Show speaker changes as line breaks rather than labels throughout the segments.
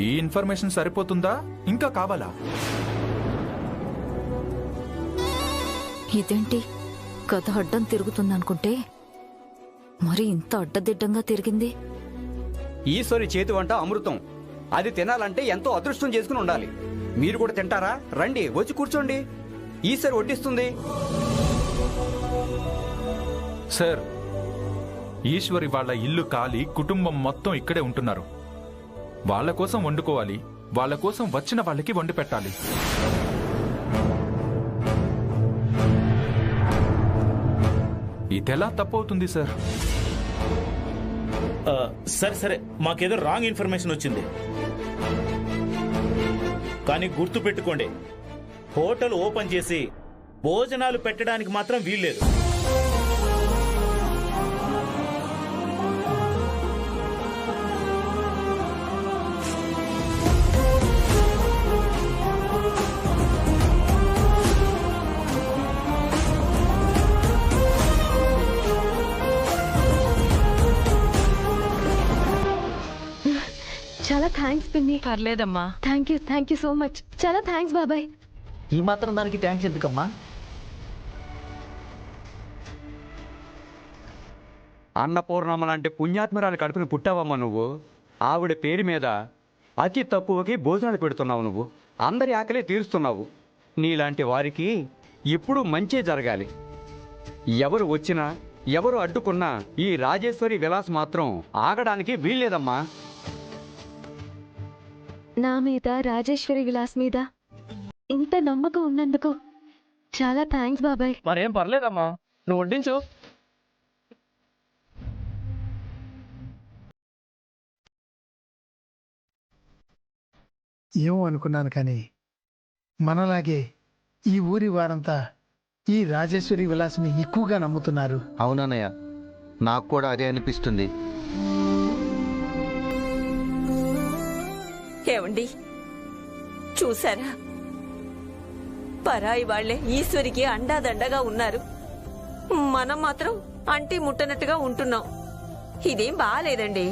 ఈ ఇన్ఫర్మేషన్ సరిపోతుందా ఇంకా కావాలా?
ఇదేంటి కథ అడ్డం తిరుగుతుందనుకుంటే మరి ఇంత అడ్డదిడ్డంగా తిరిగింది.
ఈశ్వరి చేతి వంట అమృతం. అది తినాలంటే ఎంతో అదృష్టం చేసుకుని ఉండాలి. మీరు కూడా తింటారా? రండి, వచ్చి కూర్చోండి. ఈశ్వరి వడ్డిస్తుంది.
సార్, ఈశ్వరి వాళ్ళ ఇల్లు కాలి కుటుంబం మొత్తం ఇక్కడే ఉంటున్నారు. వాళ్ళ కోసం వండుకోవాలి, వాళ్ళ కోసం వచ్చిన వాళ్ళకి వండి పెట్టాలి. ఇదెలా తప్పవుతుంది సార్?
సరే సరే, మాకేదో రాంగ్ ఇన్ఫర్మేషన్ వచ్చింది. కానీ గుర్తు పెట్టుకోండి, హోటల్ ఓపెన్ చేసి భోజనాలు పెట్టడానికి మాత్రం వీల్లేదు.
చాలా థ్యాంక్స్ పిన్ని.
పర్లేదమ్మా.
Thank you so much. చాలా థ్యాంక్స్ బాబాయ్.
ఈ మాత్రం దానికి థ్యాంక్స్ ఎందుకమ్మా?
అన్నపూర్ణమ్మ లాంటి పుణ్యాత్మరాలు కడుపుని పుట్టావమ్మా నువ్వు. ఆవిడ పేరు మీద అతి తక్కువకి భోజనాలు పెడుతున్నావు నువ్వు. అందరి ఆకలే తీరుస్తున్నావు. నీలాంటి వారికి ఎప్పుడూ మంచే జరగాలి. ఎవరు వచ్చినా ఎవరు అడ్డుకున్నా ఈ రాజేశ్వరి విలాస్ మాత్రం ఆగడానికి వీల్లేదమ్మా.
నా మీద, రాజేశ్వరి విలాస్ మీద ఇంత నమ్మకం ఉన్నందుకు చాలా థ్యాంక్స్ బాబాయ్.
మరేం పర్లేదమ్మా, నువ్వు వడ్డించు.
ఏమో అనుకున్నాను కానీ మనలాగే ఈ ఊరి వారంతా ఈ రాజేశ్వరి విలాస్ని ఎక్కువగా నమ్ముతున్నారు.
అవునన్నయ్య, నాకు కూడా అదే అనిపిస్తుంది.
ఏమండి, చూసారా? పరాయి వాళ్లే ఈశ్వరికి అండాదండగా ఉన్నారు. మనం మాత్రం అంటి ముట్టనట్టుగా ఉంటున్నాం. ఇదేం బాలేదండి.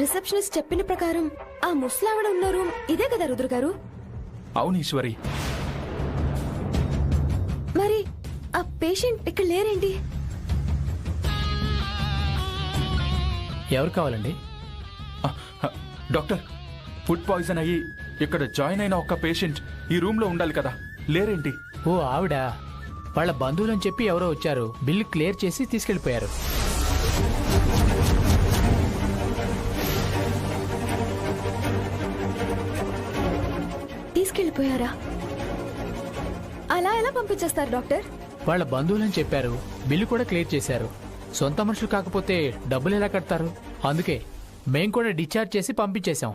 రిసెప్షనిస్ట్ చెప్పిన ప్రకారం ఆ ముసలావిడ ఉన్న రూమ్ ఇదే కదా రుద్ర గారు?
అవును ఈశ్వరి.
మరి ఆ పేషెంట్ ఇక్కడ లేరేంటి?
ఎవరు కావాలండి?
డాక్టర్, ఫుడ్ పాయిజన్ అయ్యి ఇక్కడ జాయిన్ అయిన ఒక్క పేషెంట్ ఈ రూమ్ లో ఉండాలి కదా, లేరేంటి?
ఓ ఆవిడ, వాళ్ళ బంధువులని చెప్పి ఎవరో వచ్చారు, బిల్లు క్లియర్ చేసి తీసుకెళ్లిపోయారు.
తీసుకెళ్లిపోయారా? అలా ఎలా పంపించేస్తారు డాక్టర్?
వాళ్ళ బంధువులని చెప్పారు, బిల్లు కూడా క్లియర్ చేశారు. సొంత మనుషులు కాకపోతే డబ్బులు ఎలా కడతారు? అందుకే మేం కూడా డిశ్చార్జ్ చేసి పంపించేశాం.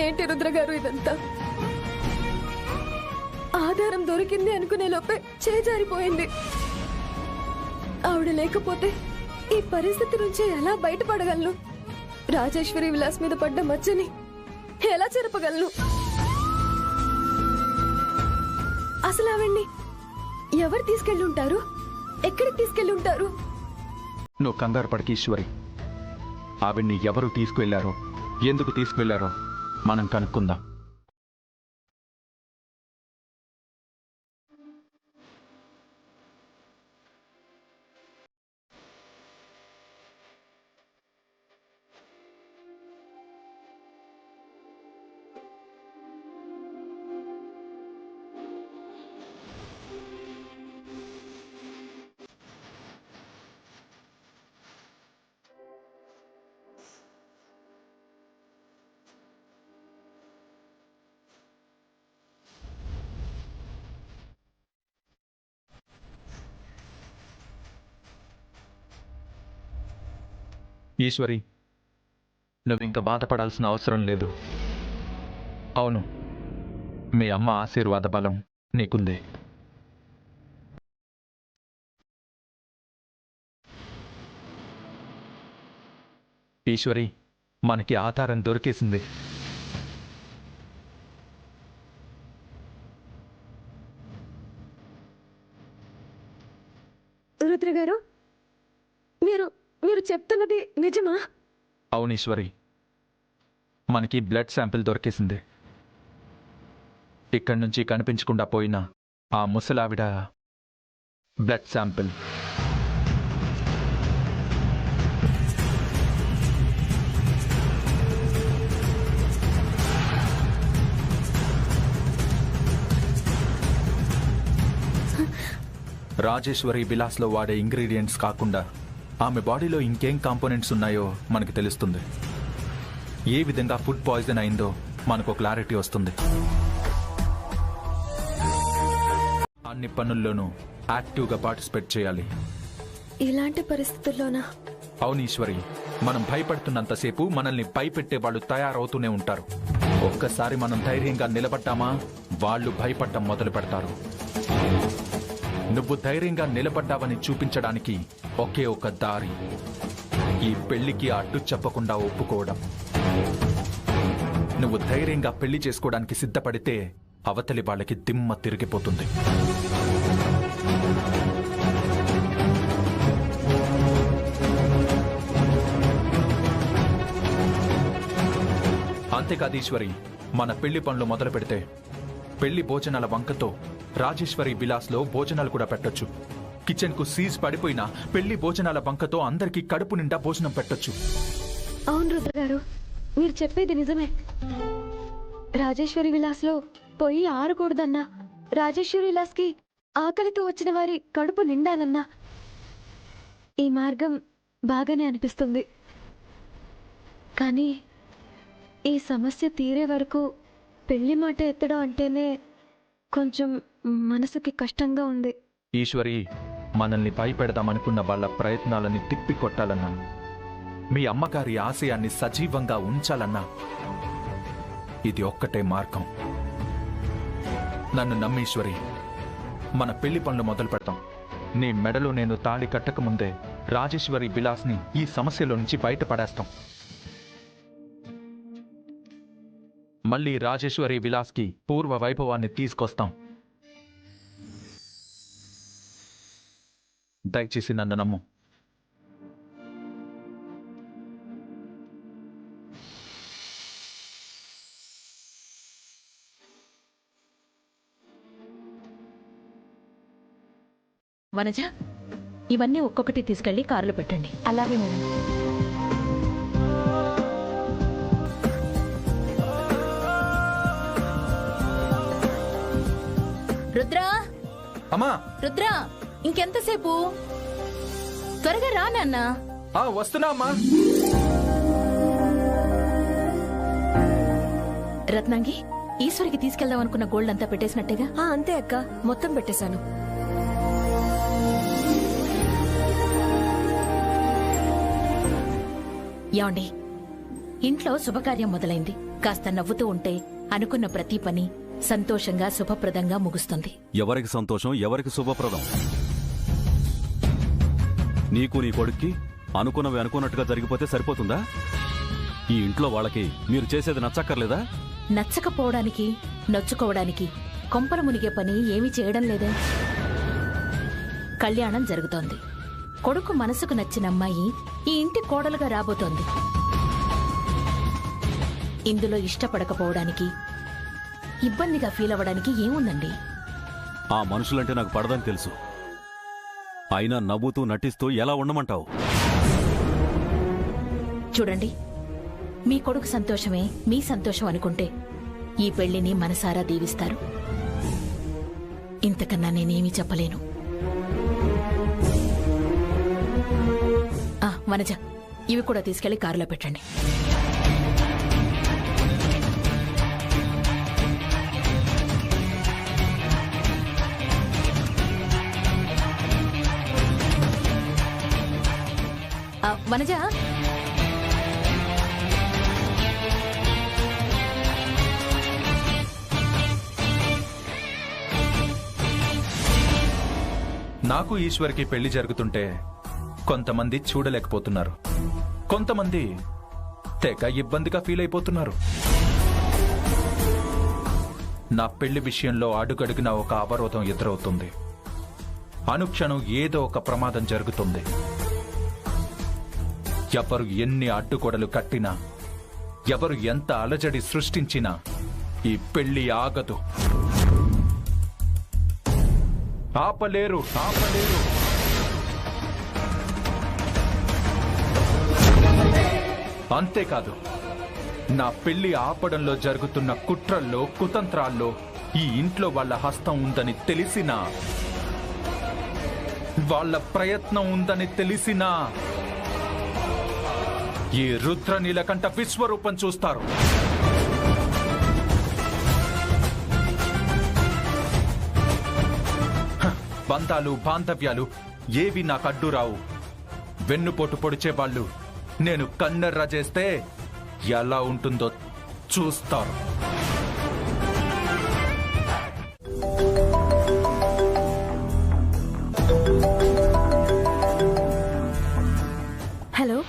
ఏంటి రుద్ర గారు ఇదంతా? ఆధారం దొరికింది అనుకునే లోపే చేజారిపోయింది. ఆవిడ లేకపోతే ఈ పరిస్థితి నుంచి ఎలా బయటపడగలను? రాజేశ్వరి విలాస్ మీద పడ్డ మచ్చని ఎలా చెరపగలను? అసలు ఆవిడ్ని ఎవరు తీసుకెళ్ళి ఉంటారు? ఎక్కడికి తీసుకెళ్ళి ఉంటారు?
నువ్వు కంగారు పడకి ఈశ్వరి. ఆవిడ్ని ఎవరు తీసుకువెళ్లారో, ఎందుకు తీసుకువెళ్లారో మనం కనుక్కుందాం. ఈశ్వరి, నువ్వు ఇంకా బాధపడాల్సిన అవసరం లేదు. అవును, మీ అమ్మ ఆశీర్వాద బలం నీకుంది. ఈశ్వరి, మనకి ఆధారం దొరికేసింది.
రుద్ర గారు, మీరు మీరు చెప్తున్నది నిజమా?
అవును ఈశ్వరి, మనకి బ్లడ్ శాంపిల్ దొరికేసింది. ఇక్కడి నుంచి కనిపించకుండా పోయిన ఆ ముసలావిడ బ్లడ్ శాంపిల్. రాజేశ్వరి విలాస్లో వాడే ఇంగ్రీడియంట్స్ కాకుండా ఆమె బాడీలో ఇంకేం కాంపోనెంట్స్ ఉన్నాయో మనకి తెలుస్తుంది. ఏ విధంగా ఫుడ్ పాయిజన్ అయిందో మనకు క్లారిటీ వస్తుంది. అన్ని పనుల్లోనూ యాక్టివ్గా పార్టిసిపేట్ చేయాలి.
ఇలాంటి పరిస్థితుల్లోనా?
అవును ఈశ్వరి, మనం భయపడుతున్నంతసేపు మనల్ని భయపెట్టే వాళ్ళు తయారవుతూనే ఉంటారు. ఒక్కసారి మనం ధైర్యంగా నిలబడ్డామా వాళ్ళు భయపడటం మొదలు పెడతారు. నువ్వు ధైర్యంగా నిలబడ్డావని చూపించడానికి ఒకే ఒక దారి, ఈ పెళ్లికి అడ్డు చెప్పకుండా ఒప్పుకోవడం. నువ్వు ధైర్యంగా పెళ్లి చేసుకోవడానికి సిద్ధపడితే అవతలి వాళ్ళకి దిమ్మ తిరిగిపోతుంది. అంతేకాదు ఈశ్వరి, మన పెళ్లి పనులు మొదలు పెడితే పెళ్లి భోజనాల వంకతో రాజేశ్వరి విలాస్లో భోజనాలు కూడా పెట్టొచ్చు. కిచెన్ కు సీజ్ పడిపోయినా పెళ్లి భోజనాల వంకతో అందరికీ కడుపు నిండా భోజనం పెట్టొచ్చు.
అవును రుద్ర గారు, మీరు చెప్పేది నిజమే. రాజేశ్వరి విలాస్లో పొయ్యి ఆరకూడదన్నా, రాజేశ్వరి విలాస్కి ఆకలితో వచ్చిన వారి కడుపు నిండాలన్నా ఈ మార్గం బాగానే అనిపిస్తుంది. కానీ ఈ సమస్య తీరే వరకు పెళ్లి మాట ఎత్తడం అంటేనే కొంచెం మనసుకి కష్టంగా ఉంది.
ఈశ్వరి, మనల్ని భయపెడదామనుకున్న వాళ్ళ ప్రయత్నాలని తిప్పి కొట్టాలన్నా, మీ అమ్మగారి ఆశయాన్ని సజీవంగా ఉంచాలన్నా ఇది ఒక్కటే మార్గం. నన్ను నమ్మీశ్వరి, మన పెళ్లి పనులు మొదలు పెడతాం. నీ మెడలో నేను తాళి కట్టకముందే రాజేశ్వరి విలాస్ని ఈ సమస్యలో నుంచి బయటపడేస్తాం. మళ్ళీ రాజేశ్వరి విలాస్కి పూర్వ వైభవాన్ని తీసుకొస్తాం. దయచేసి నన్ను నమ్ము.
వనజ, ఇవన్నీ ఒక్కొక్కటి తీసుకెళ్లి కారులో పెట్టండి.
అలాగే మేడం.
రుద్రా,
అమ్మా!
రుద్రా, ఇంకెంతసేపు? త్వరగా రా నాన్న.
వస్తున్నా అమ్మా.
రత్నాంగి, ఈశ్వరికి తీసుకెళ్దాం అనుకున్న గోల్డ్ అంతా పెట్టేసినట్టేగా?
అంతే అక్క, మొత్తం పెట్టేశాను.
యాండి, ఇంట్లో శుభకార్యం మొదలైంది. కాస్త నవ్వుతూ ఉంటే అనుకున్న ప్రతి పని సంతోషంగా శుభప్రదంగా ముగుస్తుంది.
ఎవరికి సంతోషం, ఎవరికి శుభప్రదం? నీకు నీ కొడుక్కి అనుకున్నవి అనుకున్నట్టుగా జరిగిపోతే సరిపోతుందా? ఈ ఇంట్లో వాళ్ళకి మీరు చేసేది నచ్చక్కర్లేదా?
నచ్చకపోవడానికి, నొచ్చుకోవడానికి కొంపలు మునిగే పని ఏమీ చేయడం లేదే. కళ్యాణం జరుగుతోంది. కొడుకు మనసుకు నచ్చిన అమ్మాయి ఈ ఇంటి కోడలుగా రాబోతోంది. ఇందులో ఇష్టపడకపోవడానికి, ఇబ్బందిగా ఫీల్ అవ్వడానికి ఏముందండి?
ఆ మనుషులంటే నాకు పడదని తెలుసు. అయినా నవ్వుతూ నటిస్తూ ఎలా ఉండమంటావు?
చూడండి, మీ కొడుకు సంతోషమే మీ సంతోషం అనుకుంటే ఈ పెళ్లిని మనసారా దీవిస్తారు. ఇంతకన్నా నేనేమీ చెప్పలేను. వనజ, ఇవి కూడా తీసుకెళ్లి కారులో పెట్టండి. వనజ,
నాకు ఈశ్వర్కి పెళ్లి జరుగుతుంటే కొంతమంది చూడలేకపోతున్నారు, కొంతమంది తెగ ఇబ్బందిగా ఫీల్ అయిపోతున్నారు. నా పెళ్లి విషయంలో అడుగడుగునా ఒక అవరోధం ఎదురవుతుంది. అనుక్షణం ఏదో ఒక ప్రమాదం జరుగుతుంది. ఎవరు ఎన్ని అడ్డుగోడలు కట్టినా, ఎవరు ఎంత అలజడి సృష్టించినా ఈ పెళ్లి ఆగదు. ఆపలేరు, ఆపలేరు. అంతేకాదు, నా పెళ్లి ఆపడంలో జరుగుతున్న కుట్రల్లో, కుతంత్రాల్లో ఈ ఇంట్లో వాళ్ళ హస్తం ఉందని తెలిసినా, వాళ్ళ ప్రయత్నం ఉందని తెలిసినా ఈ రుద్రనీలకంఠ విశ్వరూపం చూస్తారు. బంధాలు, బాంధవ్యాలు ఏవి నాకు అడ్డు రావు. వెన్నుపోటు పొడిచే వాళ్ళు నేను కన్నెర్ర చేస్తే ఎలా ఉంటుందో చూస్తారు.
Hello,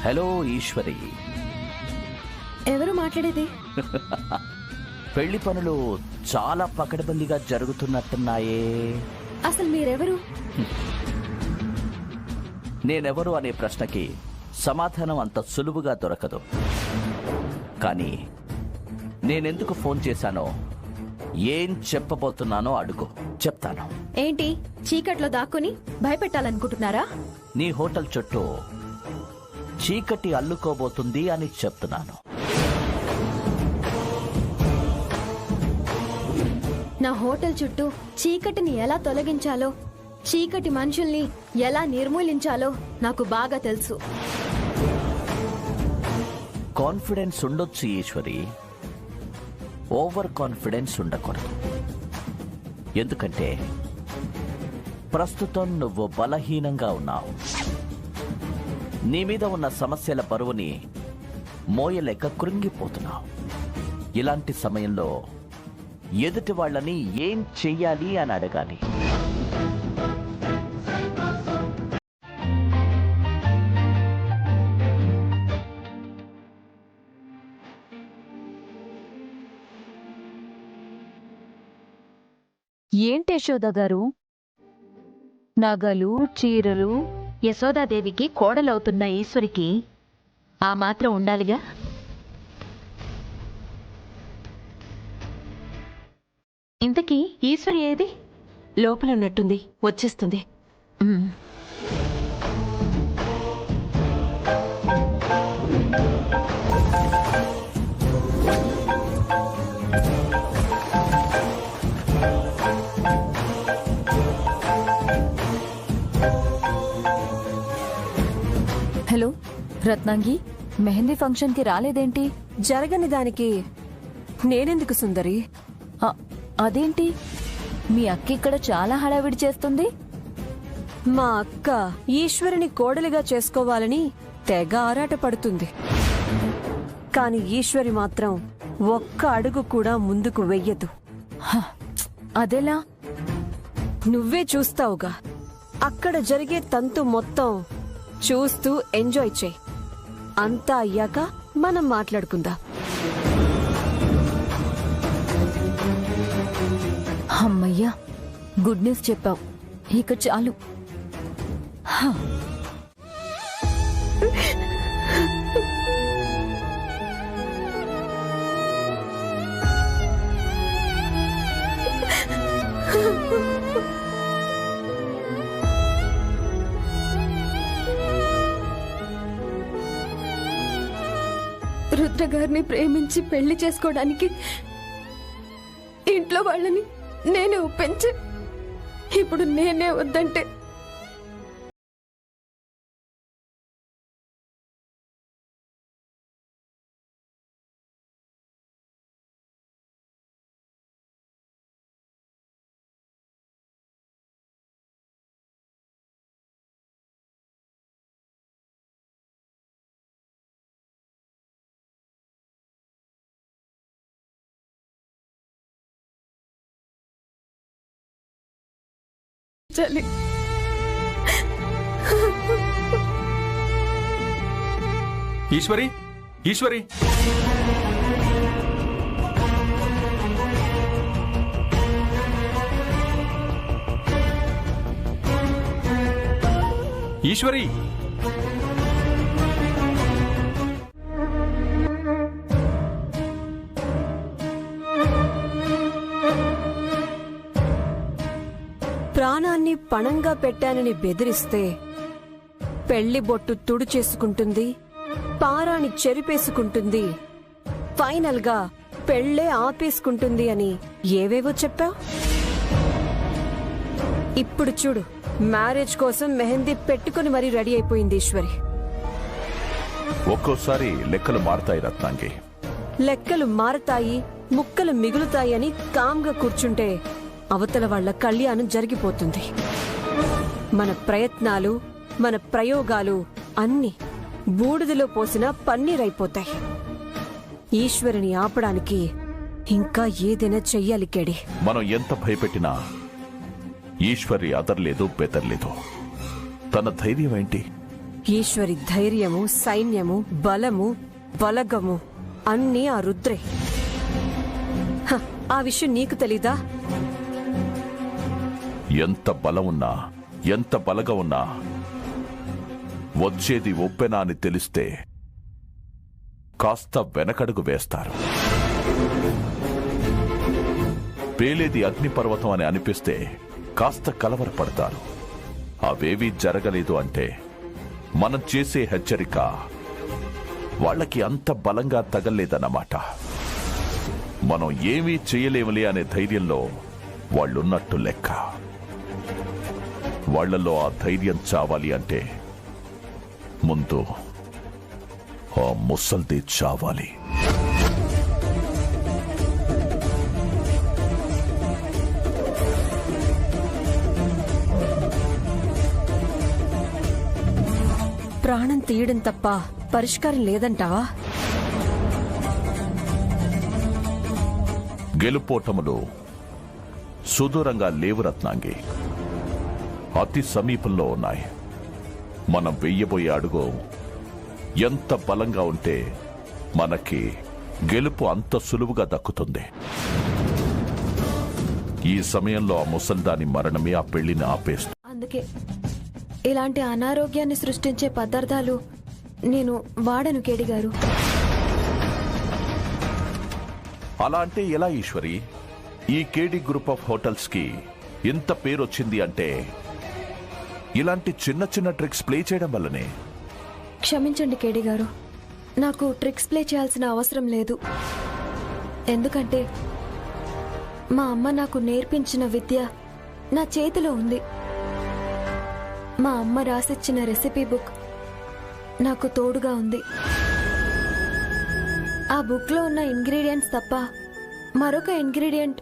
hello Eshwari.
ఎవరు మాట్లాడేది?
పెళ్లి పనులు చాలా పకడ్బందీగా జరుగుతున్నట్టున్నాయే.
అసలు మీరెవరు?
నేనెవరు అనే ప్రశ్నకి సమాధానం అంత సులువుగా దొరకదు. కానీ నేనెందుకు ఫోన్ చేశానో, ఏం చెప్పబోతున్నానో అడుగు, చెప్తాను.
ఏంటి చీకట్లో దాక్కుని భయపెట్టాలనుకుంటున్నారా?
నీ హోటల్ చుట్టూ చీకటి అల్లుకోబోతుంది అని చెప్తున్నాను.
నా హోటల్ చుట్టూ చీకటిని ఎలా తొలగించాలో, చీకటి మనుషుల్ని ఎలా నిర్మూలించాలో నాకు బాగా తెలుసు.
కాన్ఫిడెన్స్ ఉండొచ్చు ఈశ్వరి, ఓవర్ కాన్ఫిడెన్స్ ఉండకూడదు. ఎందుకంటే ప్రస్తుతం నువ్వు బలహీనంగా ఉన్నావు. నీ మీద ఉన్న సమస్యల బరువుని మోయలేక కృంగిపోతున్నావు. ఇలాంటి సమయంలో ఎదుటి వాళ్ళని ఏం చెయ్యాలి అని అడగాలి.
ఏంటి యశోద గారు, నగలు, చీరలు?
యశోదాదేవికి కోడలవుతున్న ఈశ్వరికి ఆ మాత్రం ఉండాలిగా. ఇంతకీ ఈశ్వరి ఏది?
లోపల ఉన్నట్టుంది, వచ్చేస్తుంది.
హలో రత్నాంగి, మెహందీ ఫంక్షన్ కి రాలేదేంటి?
జరగని దానికి నేనెందుకు సుందరి?
అదేంటి, మీ అక్క ఇక్కడ చాలా హడావిడి చేస్తుంది.
మా అక్క ఈశ్వరిని కోడలిగా చేసుకోవాలని తెగ ఆరాటపడుతుంది. కాని ఈశ్వరి మాత్రం ఒక్క అడుగు కూడా ముందుకు వెయ్యదు.
అదెలా?
నువ్వే చూస్తావుగా. అక్కడ జరిగే తంతు మొత్తం చూస్తూ ఎంజాయ్ చేయి. అంతా అయ్యాక మనం మాట్లాడుకుందాం.
అమ్మయ్యా, గుడ్ న్యూస్ చెప్పావు. ఇక చాలు.
రుద్ర గారిని ప్రేమించి పెళ్లి చేసుకోవడానికి ఇంట్లో వాళ్ళని నేనే ఒప్పించి, ఇప్పుడు నేనే వద్దంటే చలి
ఈశ్వరి, ఈశ్వరి, ఈశ్వరి,
ప్రాణాన్ని పణంగా పెట్టానని బెదిరిస్తే పెళ్లి బొట్టు తుడు చేసుకుంటుంది, పారాని చెరిపేసుకుంటుంది, ఫైనల్ గా పెళ్లే ఆపేసుకుంటుంది అని ఏవేవో చెప్పావు. ఇప్పుడు చూడు, మ్యారేజ్ కోసం మెహందీ పెట్టుకుని మరీ రెడీ అయిపోయింది ఈశ్వరి.
ఒక్కోసారి లెక్కలు మారతాయి రత్నాంగి.
లెక్కలు మారతాయి, ముక్కలు మిగులుతాయి అని కామ్గా కూర్చుంటే అవతల వాళ్ల కళ్యాణం జరిగిపోతుంది. మన ప్రయత్నాలు, మన ప్రయోగాలు అన్నీ బూడిదలో పోసిన పన్నీరైపోతాయి. ఈశ్వరిని ఆపడానికి ఇంకా ఏదైనా చెయ్యాలి కేడి.
మనం ఎంత భయపెట్టినా ఈశ్వరి అదర్లేదు, బెదర్లేదు. తన ధైర్యం ఏంటి?
ఈశ్వరి ధైర్యము, సైన్యము, బలము, బలగము అన్నీ ఆ రుద్రే. ఆ విషయం నీకు తెలీదా?
ఎంత బలం ఉన్నా, ఎంత బలగా ఉన్నా వచ్చేది ఒప్పెనా అని తెలిస్తే కాస్త వెనకడుగు వేస్తారు. పేలేది అగ్నిపర్వతం అని అనిపిస్తే కాస్త కలవరపడతారు. అవేవీ జరగలేదు అంటే మనం చేసే హెచ్చరిక వాళ్ళకి అంత బలంగా తగల్లేదన్నమాట. మనం ఏమీ చేయలేములే అనే ధైర్యంలో వాళ్ళున్నట్టు లెక్క. వాళ్లలో ఆ ధైర్యం చావాలి అంటే ముందు ఆ ముసల్ది చావాలి.
ప్రాణం తీయడం తప్ప పరిష్కారం లేదంటావా?
గెలుపోటములు సుదూరంగా లేవు రత్నాంగి, అతి సమీపంలో ఉన్నాయి. మనం వెయ్యబోయే అడుగు ఎంత బలంగా ఉంటే మనకి గెలుపు అంత సులువుగా దక్కుతుంది. ఈ సమయంలో ఆ ముసల్దాని మరణమే ఆ పెళ్లిని ఆపేస్తుంది.
అందుకే ఇలాంటి అనారోగ్యాన్ని సృష్టించే పదార్థాలు నేను వాడను కేడి గారు.
అలా అంటే ఎలా ఈశ్వరి? ఈ కేడి గ్రూప్ ఆఫ్ హోటల్స్ కి ఇంత పేరొచ్చింది అంటే ఇలాంటి చిన్న చిన్న ట్రిక్స్ ప్లే చేయడం వల్లనే.
క్షమించండి కేడి గారు, నాకు ట్రిక్స్ ప్లే చేయాల్సిన అవసరం లేదు. ఎందుకంటే మా అమ్మ నాకు నేర్పించిన విద్య నా చేతిలో ఉంది. మా అమ్మ రాసిచ్చిన రెసిపీ బుక్ నాకు తోడుగా ఉంది. ఆ బుక్లో ఉన్న ఇంగ్రీడియంట్స్ తప్ప మరొక ఇంగ్రీడియంట్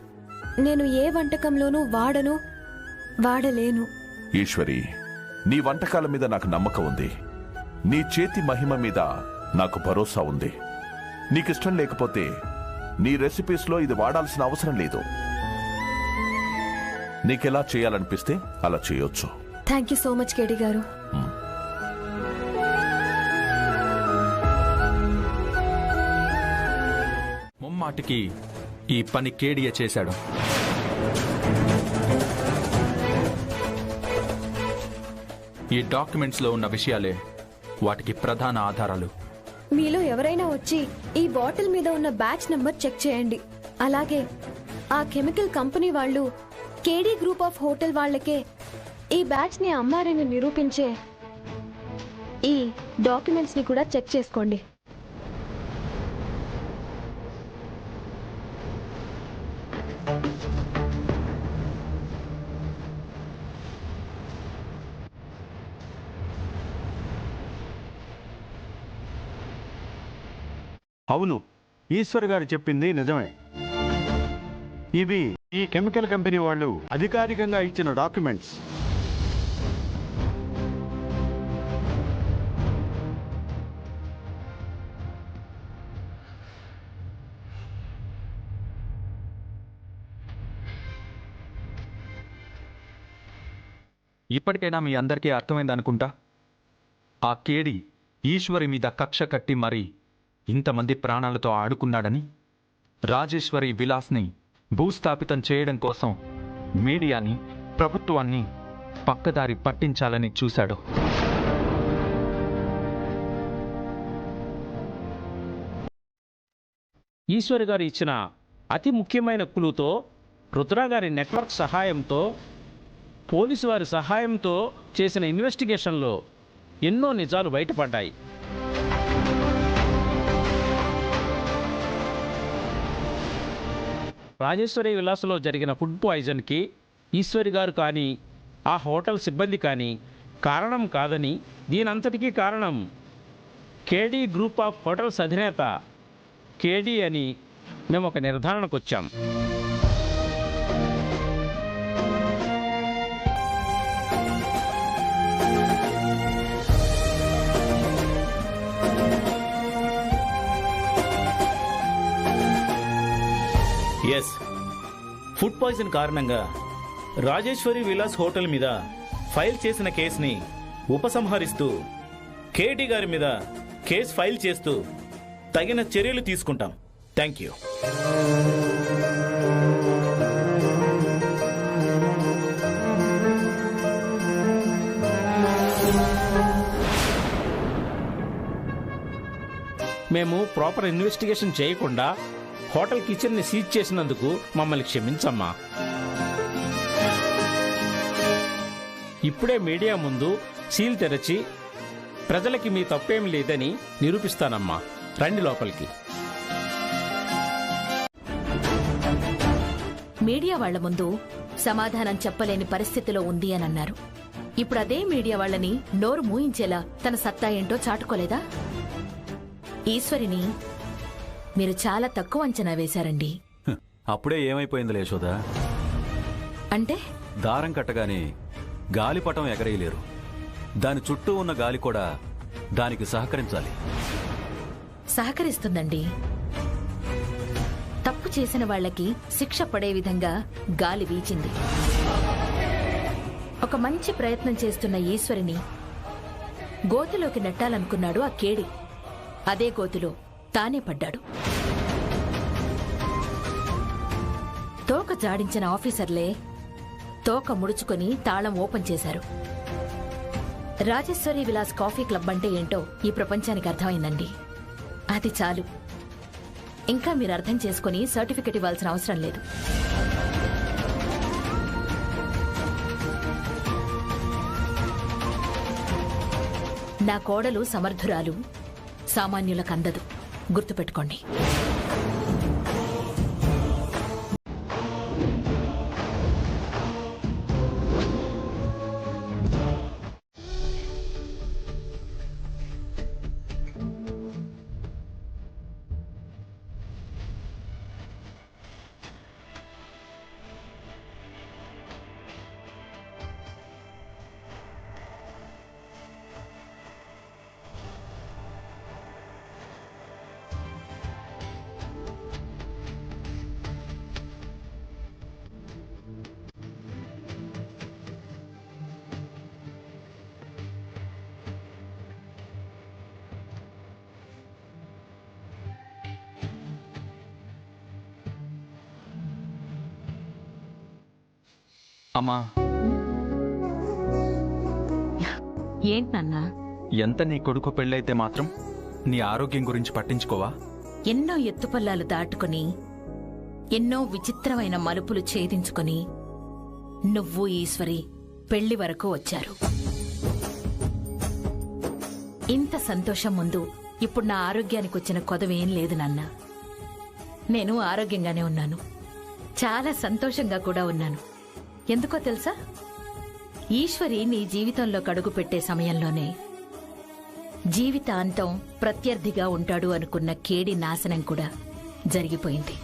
నేను ఏ వంటకంలోనూ వాడలేను.
ఈశ్వరి, నీ వంటకాల మీద నాకు నమ్మకం ఉంది. నీ చేతి మహిమ మీద నాకు భరోసా ఉంది. నీకిష్టం లేకపోతే నీ రెసిపీస్లో ఇది వాడాల్సిన అవసరం లేదు. నీకెలా చేయాలనిపిస్తే అలా చేయొచ్చు.
థ్యాంక్ యూ సో మచ్ కేడి గారు.
ముమ్మాటికి ఈ పని కేడియ చేశాడు. ఈ డాక్యుమెంట్స్ లో ఉన్న విషయాలే వాటికి ప్రధాన ఆధారాలు.
మీలో ఎవరైనా వచ్చి ఈ బాటిల్ మీద ఉన్న బ్యాచ్ నంబర్ చెక్ చేయండి. అలాగే ఆ కెమికల్ కంపెనీ వాళ్ళు కేడీ గ్రూప్ ఆఫ్ హోటల్ వాళ్ళకే ఈ బ్యాచ్ ని అమ్మారని నిరూపించే ఈ డాక్యుమెంట్స్ ని కూడా చెక్ చేసుకోండి.
అవును, ఈశ్వర్ గారు చెప్పింది నిజమే. ఇవి ఈ కెమికల్ కంపెనీ వాళ్ళు అధికారికంగా ఇచ్చిన డాక్యుమెంట్స్.
ఇప్పటికైనా మీ అందరికీ అర్థమైందనుకుంటా. ఆ కేడి ఈశ్వరి మీద కక్ష కట్టి మరీ ఇంతమంది ప్రాణాలతో ఆడుకున్నాడని, రాజేశ్వరి విలాస్ని భూస్థాపితం చేయడం కోసం మీడియాని, ప్రభుత్వాన్ని పక్కదారి పట్టించాలని చూశాడు.
ఈశ్వరి గారు ఇచ్చిన అతి ముఖ్యమైన క్లూతో, రుద్రా గారి నెట్వర్క్ సహాయంతో, పోలీసు వారి సహాయంతో చేసిన ఇన్వెస్టిగేషన్లో ఎన్నో నిజాలు బయటపడ్డాయి. రాజేశ్వరి విలాసలో జరిగిన ఫుడ్ పాయిజన్కి ఈశ్వరి గారు కానీ ఆ హోటల్ సిబ్బంది కానీ కారణం కాదని, దీనంతటికీ కారణం కేడీ గ్రూప్ ఆఫ్ హోటల్స్ అధినేత కేడీ అని మేము ఒక నిర్ధారణకు వచ్చాం.
ఎస్, ఫుడ్ పాయిజన్ కారణంగా రాజేశ్వరి విలాస్ హోటల్ మీద ఫైల్ చేసిన కేసుని ఉపసంహరిస్తూ కేటీ గారి మీద కేసు ఫైల్ చేస్తూ తగిన చర్యలు తీసుకుంటాం. Thank you.
మేము ప్రాపర్ ఇన్వెస్టిగేషన్ చేయకుండా హోటల్ కిచెన్ని సీజ్ చేసినందుకు మమ్మల్ని క్షమించమ్మా. ఇప్పుడే మీడియా ముందు సీల్ తెరచి ప్రజలకి మీ తప్పేం లేదని నిరూపిస్తానమ్మా. రండి లోపలికి.
మీడియా వాళ్ల ముందు సమాధానం చెప్పలేని పరిస్థితిలో ఉంది అని అన్నారు. ఇప్పుడు అదే మీడియా వాళ్ళని నోరు మూయించేలా తన సత్తా ఏంటో చాటుకోలేదా? ఈశ్వరిని మీరు చాలా తక్కువ అంచనా వేశారండి.
అప్పుడే ఏమైపోయిందిలే యశోదా.
అంటే
దారం కట్టగానే గాలిపటం ఎగరేయలేరు. దాని చుట్టూ ఉన్న గాలి కూడా దానికి సహకరించాలి.
సహకరిస్తుందండి. తప్పు చేసిన వాళ్లకి శిక్ష పడే విధంగా గాలి వీచింది. ఒక మంచి ప్రయత్నం చేస్తున్న ఈశ్వరిని గోతిలోకి నెట్టాలనుకున్నాడు ఆ కేడి. అదే గోతిలో తానే పడ్డాడు. తోక జాడించిన ఆఫీసర్లే తోక ముడుచుకొని తాళం ఓపెన్ చేశారు. రాజేశ్వరి విలాస్ కాఫీ క్లబ్ అంటే ఏంటో ఈ ప్రపంచానికి అర్థమైందండి. అది చాలు. ఇంకా మీరు అర్థం చేసుకుని సర్టిఫికెట్ ఇవ్వాల్సిన అవసరం లేదు. నా కోడలు సమర్థురాలు, సామాన్యులకు అందదు. గుర్తుపెట్టుకోండి.
అమ్మా,
ఏంటన్నా?
ఎంత నీ కొడుకు పెళ్ళైతే మాత్రం నీ ఆరోగ్యం గురించి పట్టించుకోవా?
ఎన్నో ఎత్తుపల్లాలు దాటుకుని, ఎన్నో విచిత్రమైన మలుపులు ఛేదించుకుని నువ్వు ఈశ్వరి పెళ్లి వరకు వచ్చారు. ఇంత సంతోషం ముందు ఇప్పుడు నా ఆరోగ్యానికి వచ్చిన కొదవేం లేదు నాన్న. నేను ఆరోగ్యంగానే ఉన్నాను, చాలా సంతోషంగా కూడా ఉన్నాను. ఎందుకో తెలుసా? ఈశ్వరి నీ జీవితంలో కడుగు పెట్టే సమయంలోనే జీవితాంతం ప్రత్యర్థిగా ఉంటాడు అనుకున్న కేడి నాశనం కూడా జరిగిపోయింది.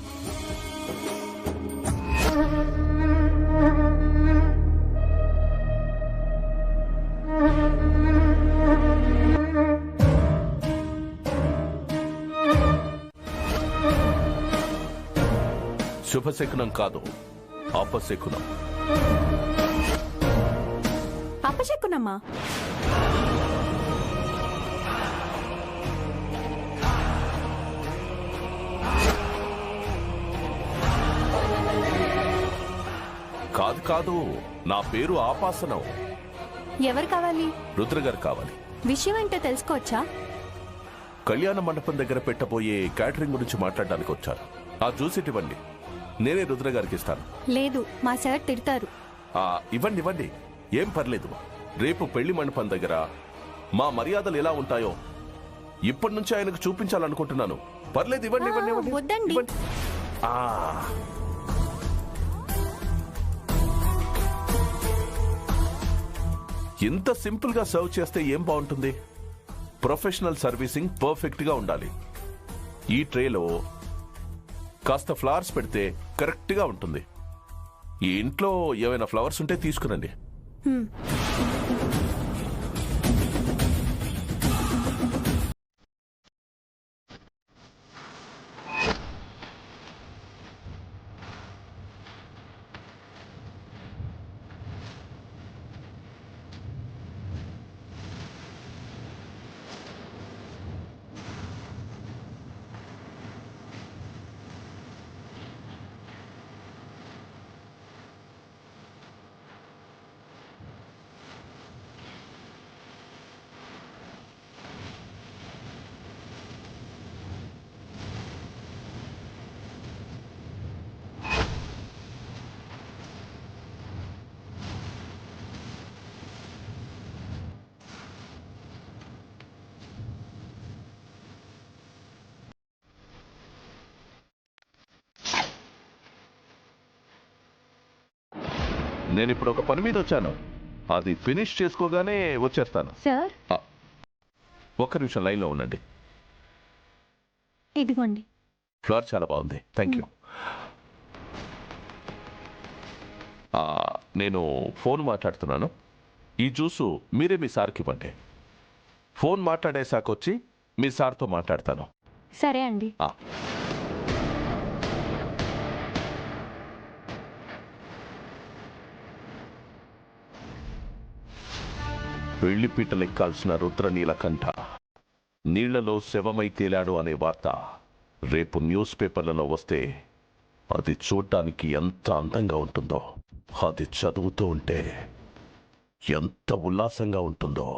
శుభశకునం కాదు, అపశకునం.
అపశకునమ్మా?
కాదు కాదు, నా పేరు ఆపాసనం.
ఎవరు కావాలి?
రుద్ర గారు కావాలి.
విషయం ఏంటో తెలుసుకోవచ్చా?
కళ్యాణ మండపం దగ్గర పెట్టబోయే క్యాటరింగ్ గురించి మాట్లాడడానికి వచ్చారు. ఆ జ్యూస్ ఇవ్వండి, నేనే రుద్ర గారికి ఇస్తాను.
లేదు, మా సార్ తిడతారు.
ఇవ్వండి ఇవ్వండి, ఏం పర్లేదు. రేపు పెళ్లి మండపం దగ్గర మా మర్యాదలు ఎలా ఉంటాయో ఇప్పటి నుంచి ఆయనకు చూపించాలనుకుంటున్నాను. పర్లేదు, ఇవ్వండి ఇవ్వండి ఇవ్వండి.
వద్దండి.
ఇంత సింపుల్ గా సర్వ్ చేస్తే ఏం బాగుంటుంది? ప్రొఫెషనల్ సర్వీసింగ్ పర్ఫెక్ట్ గా ఉండాలి. ఈ ట్రేలో కాస్త ఫ్లవర్స్ పెడితే కరెక్ట్ గా ఉంటుంది. ఈ ఇంట్లో ఏమైనా ఫ్లవర్స్ ఉంటే తీసుకురండి. నేను ఇప్పుడు ఒక పని మీద వచ్చాను. అది ఫినిష్ చేసుకోగానే వచ్చేస్తాను.
సార్,
ఒక్క నిమిషం లైన్లో ఉండండి.
ఇదిగోండి.
ఫ్లవర్ చాలా బాగుంది, థ్యాంక్ యూ. నేను ఫోన్ మాట్లాడుతున్నాను. ఈ జ్యూసు మీరే మీ సార్కి ఇవ్వండి. ఫోన్ మాట్లాడేశాక వచ్చి మీ సార్తో మాట్లాడతాను.
సరే అండి.
పెళ్లిపీటలెక్కాల్సిన రుద్ర నీలకంఠ నీళ్లలో శవమై తేలాడు అనే వార్త రేపు న్యూస్ పేపర్లలో వస్తే అది చూడ్డానికి ఎంత అందంగా ఉంటుందో, అది చదువుతూ ఉంటే ఎంత ఉల్లాసంగా ఉంటుందో.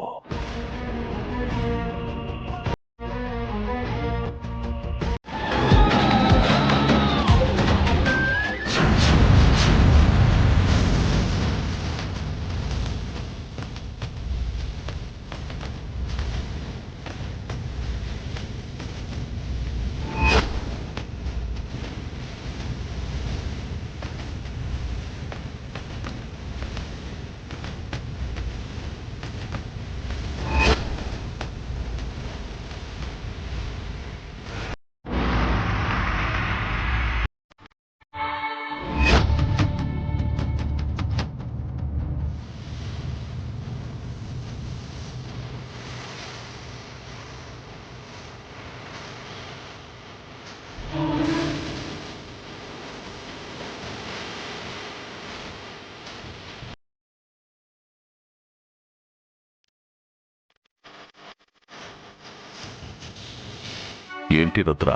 ఏంటి రుద్ర,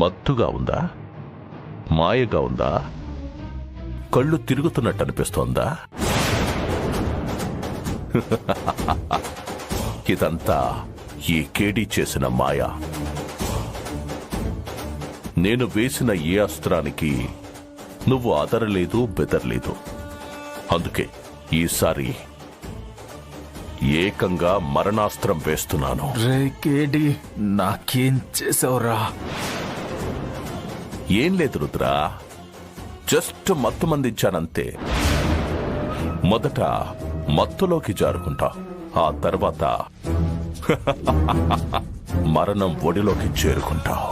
మత్తుగా ఉందా? మాయగా ఉందా? కళ్ళు తిరుగుతున్నట్టు అనిపిస్తోందా? ఇదంతా ఈ కేడీ చేసిన మాయ. నేను వేసిన ఏ అస్త్రానికి నువ్వు అదరలేదు, బెదరలేదు. అందుకే ఈసారి ఏకంగా మరణాస్త్రం వేస్తున్నాను.
రే కేడీ, నాకేం చేసావురా?
ఏం లేదు రుద్ర, జస్ట్ మత్తు మందించానంతే. మొదట మత్తులోకి జారుకుంటా, ఆ తర్వాత మరణం ఒడిలోకి చేరుకుంటావు.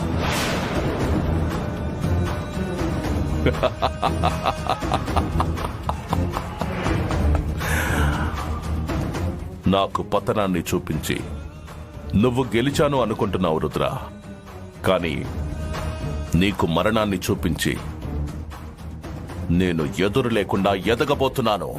నాకు పతనాన్ని చూపించి నువ్వు గెలిచాను అనుకుంటున్నావు రుద్ర, కానీ నీకు మరణాన్ని చూపించి నేను ఎదురు లేకుండా ఎదగబోతున్నాను.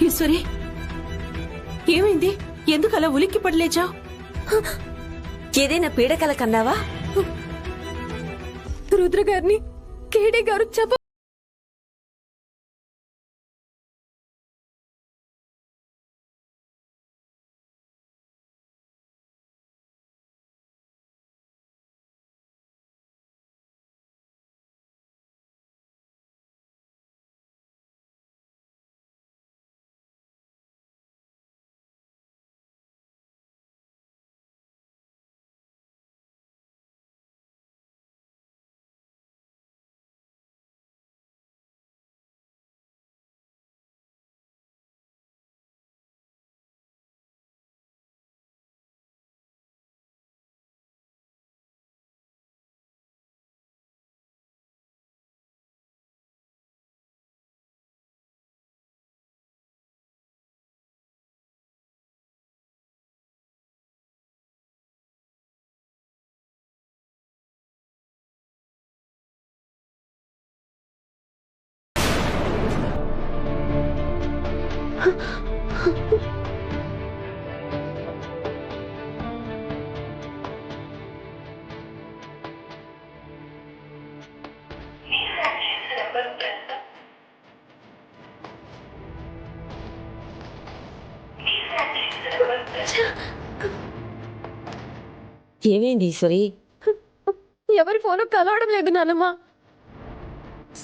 ఈశ్వరి, ఏమైంది? ఎందుకు అలా ఉలిక్కి పడలేచావు?
ఏదైనా పీడకల కన్నావా?
రుద్ర గారిని కేడి గారు చెప్ప
ఏమైంది ఈశ్వరి?
ఎవరి ఫోను కలవడం లేదు నానమ్మా.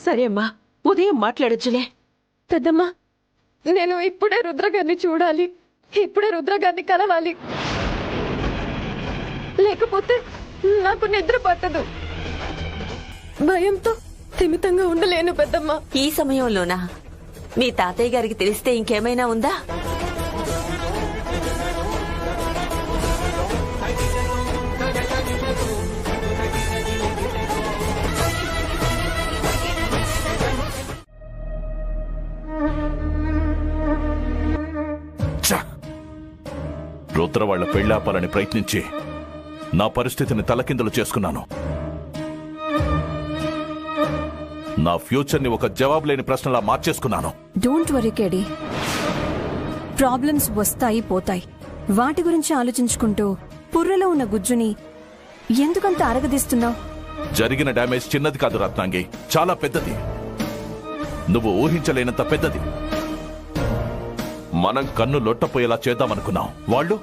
సరే అమ్మా, ఉదయం మాట్లాడొచ్చులే.
పెద్దమ్మా, నేను ఇప్పుడే రుద్ర గారిని చూడాలి, ఇప్పుడే రుద్ర గారిని కలవాలి, లేకపోతే నాకు నిద్ర పట్టదు. భయంతో స్థిమితంగా ఉండలేను పెద్దమ్మా.
ఈ సమయంలోనా? మీ తాతయ్య గారికి తెలిస్తే ఇంకేమైనా ఉందా?
రుద్ర వాళ్ల పెళ్లాపాలని ప్రయత్నించి నా పరిస్థితిని తలకిందులు చేసుకున్నాను. నా ఫ్యూచర్ని ఒక జవాబు లేని ప్రశ్నలా మార్చేసుకున్నాను.
డోంట్ వరీ కేడి, ప్రాబ్లమ్స్ వస్తాయి పోతాయి. వాటి గురించి ఆలోచించుకుంటూ పుర్రెలో ఉన్న గుజ్జుని ఎందుకంత అరగదీస్తున్నావు?
జరిగిన డ్యామేజ్ చిన్నది కాదు రత్నాంగి, చాలా పెద్దది. నువ్వు ఊహించలేనంత పెద్దది. మనం కన్ను లొట్టపోయేలా చేద్దామనుకున్నాం. వాళ్ళు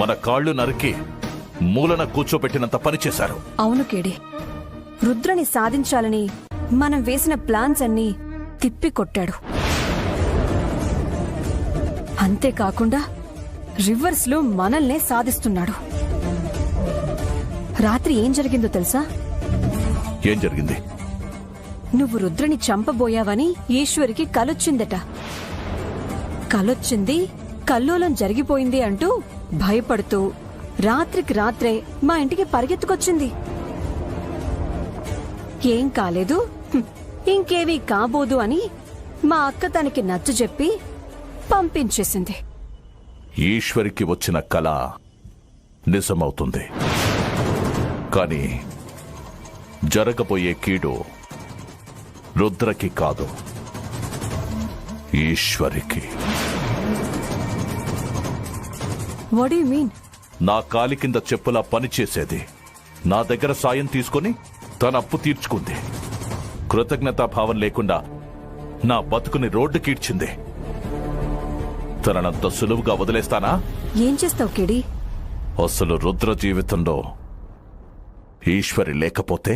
మన కాళ్ళు నరికి మూలన కూర్చోబెట్టినంత పని చేశారు.
అవును కేడి, రుద్రని సాధించాలని మనం వేసిన ప్లాన్స్ అన్నీ తిప్పికొట్టాడు. అంతేకాకుండా రివర్స్ లో మనల్నే సాధిస్తున్నాడు. రాత్రి ఏం జరిగిందో తెలుసా?
ఏం జరిగింది?
నువ్వు రుద్రని చంపబోయావని ఈశ్వరికి కలొచ్చిందట. కలొచ్చింది, కల్లోలం జరిగిపోయింది అంటూ భయపడుతూ రాత్రికి రాత్రే మా ఇంటికి పరిగెత్తుకొచ్చింది. ఏం కాలేదు, ఇంకేమీ కాబోదు అని మా అక్క తనకి నచ్చజెప్పి పంపించేసింది.
ఈశ్వరికి వచ్చిన కళ నిజమవుతుంది, కానీ జరగబోయే కీడు రుద్రకి కాదు, ఈశ్వరికి.
What you mean?
నా కాలి కింద చెప్పులా పనిచేసేది, నా దగ్గర సాయం తీసుకుని తన అప్పు తీర్చుకుంది. కృతజ్ఞతాభావం లేకుండా నా బతుకుని రోడ్డుకీడ్చింది. తనంత సులువుగా వదిలేస్తానా?
ఏం చేస్తావు కేడి?
అసలు రుద్ర జీవితంలో ఈశ్వరి లేకపోతే